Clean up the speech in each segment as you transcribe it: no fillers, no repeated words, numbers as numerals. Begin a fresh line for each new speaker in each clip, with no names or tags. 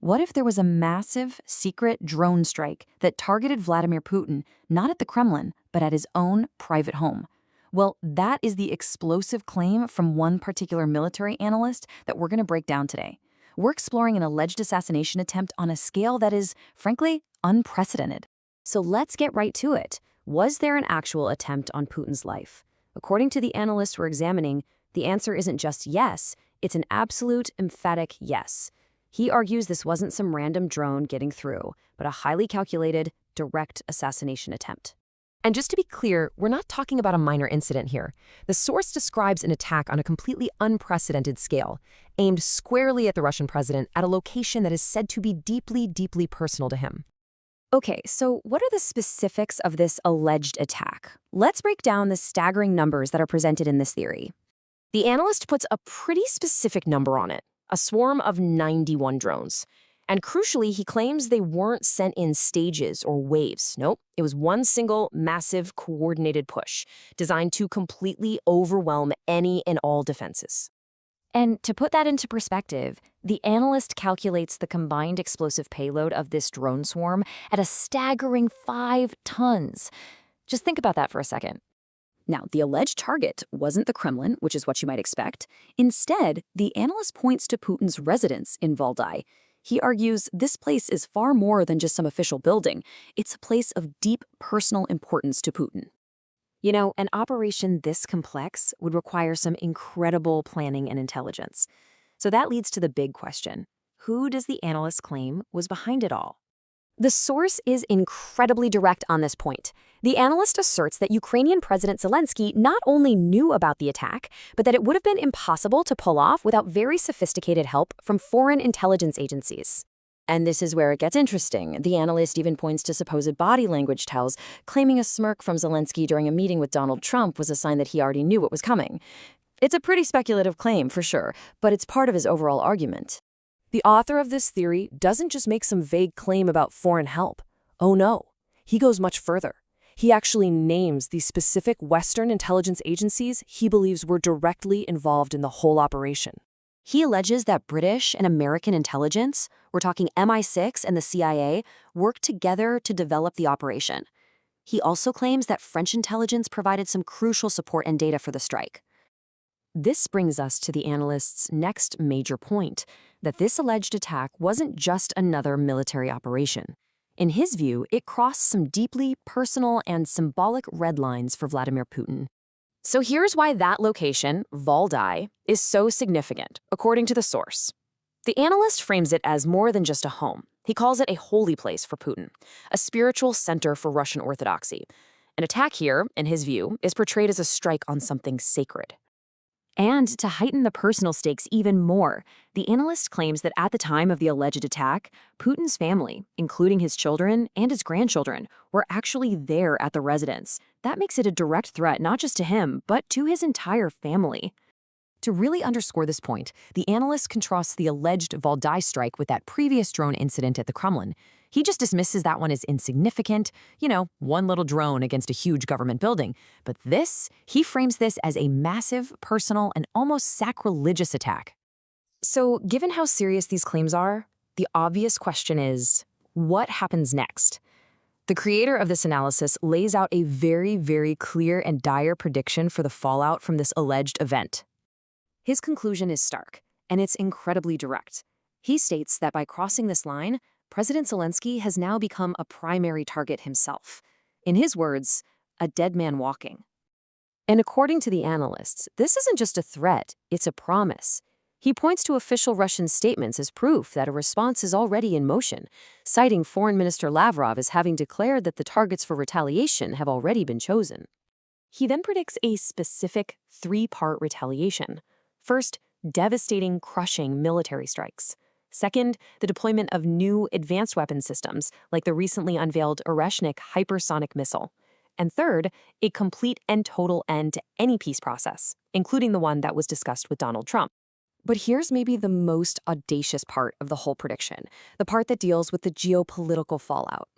What if there was a massive, secret drone strike that targeted Vladimir Putin, not at the Kremlin, but at his own private home? Well, that is the explosive claim from one particular military analyst that we're going to break down today. We're exploring an alleged assassination attempt on a scale that is, frankly, unprecedented. So let's get right to it. Was there an actual attempt on Putin's life? According to the analysts we're examining, the answer isn't just yes, it's an absolute, emphatic yes. He argues this wasn't some random drone getting through, but a highly calculated, direct assassination attempt.
And just to be clear, we're not talking about a minor incident here. The source describes an attack on a completely unprecedented scale, aimed squarely at the Russian president at a location that is said to be deeply, deeply personal to him.
Okay, so what are the specifics of this alleged attack? Let's break down the staggering numbers that are presented in this theory. The analyst puts a pretty specific number on it, a swarm of 91 drones. And crucially, he claims they weren't sent in stages or waves. Nope, it was one single, massive, coordinated push, designed to completely overwhelm any and all defenses. And to put that into perspective, the analyst calculates the combined explosive payload of this drone swarm at a staggering 5 tons. Just think about that for a second. Now, the alleged target wasn't the Kremlin, which is what you might expect. Instead, the analyst points to Putin's residence in Valdai. He argues this place is far more than just some official building. It's a place of deep personal importance to Putin. You know, an operation this complex would require some incredible planning and intelligence. So that leads to the big question. Who does the analyst claim was behind it all? The source is incredibly direct on this point. The analyst asserts that Ukrainian President Zelensky not only knew about the attack, but that it would have been impossible to pull off without very sophisticated help from foreign intelligence agencies. And this is where it gets interesting. The analyst even points to supposed body language tells, claiming a smirk from Zelensky during a meeting with Donald Trump was a sign that he already knew what was coming. It's a pretty speculative claim, for sure, but it's part of his overall argument.
The author of this theory doesn't just make some vague claim about foreign help. Oh no, he goes much further. He actually names the specific Western intelligence agencies he believes were directly involved in the whole operation.
He alleges that British and American intelligence, we're talking MI6 and the CIA, worked together to develop the operation. He also claims that French intelligence provided some crucial support and data for the strike. This brings us to the analyst's next major point, that this alleged attack wasn't just another military operation. In his view, it crossed some deeply personal and symbolic red lines for Vladimir Putin. So here's why that location, Valdai, is so significant, according to the source. The analyst frames it as more than just a home. He calls it a holy place for Putin, a spiritual center for Russian Orthodoxy. An attack here, in his view, is portrayed as a strike on something sacred. And to heighten the personal stakes even more, the analyst claims that at the time of the alleged attack, Putin's family, including his children and his grandchildren, were actually there at the residence. That makes it a direct threat not just to him, but to his entire family. To really underscore this point, the analyst contrasts the alleged Valdai strike with that previous drone incident at the Kremlin. He just dismisses that one as insignificant, one little drone against a huge government building. But he frames this as a massive, personal, and almost sacrilegious attack. So, given how serious these claims are, the obvious question is, what happens next? The creator of this analysis lays out a very, very clear and dire prediction for the fallout from this alleged event. His conclusion is stark, and it's incredibly direct. He states that by crossing this line, President Zelensky has now become a primary target himself. In his words, a dead man walking. And according to the analysts, this isn't just a threat, it's a promise. He points to official Russian statements as proof that a response is already in motion, citing Foreign Minister Lavrov as having declared that the targets for retaliation have already been chosen. He then predicts a specific 3-part retaliation. First, devastating, crushing military strikes. Second, the deployment of new advanced weapon systems, like the recently unveiled Oreshnik hypersonic missile. And third, a complete and total end to any peace process, including the one that was discussed with Donald Trump. But here's maybe the most audacious part of the whole prediction, the part that deals with the geopolitical fallout.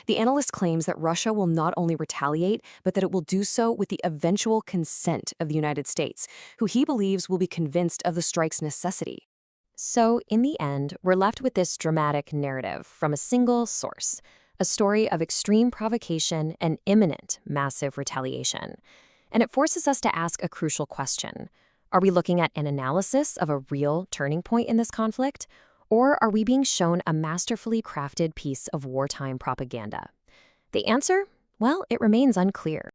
The analyst claims that Russia will not only retaliate, but that it will do so with the eventual consent of the United States, who he believes will be convinced of the strike's necessity. So, in the end, we're left with this dramatic narrative from a single source, a story of extreme provocation and imminent massive retaliation. And it forces us to ask a crucial question. Are we looking at an analysis of a real turning point in this conflict? Or are we being shown a masterfully crafted piece of wartime propaganda? The answer? Well, it remains unclear.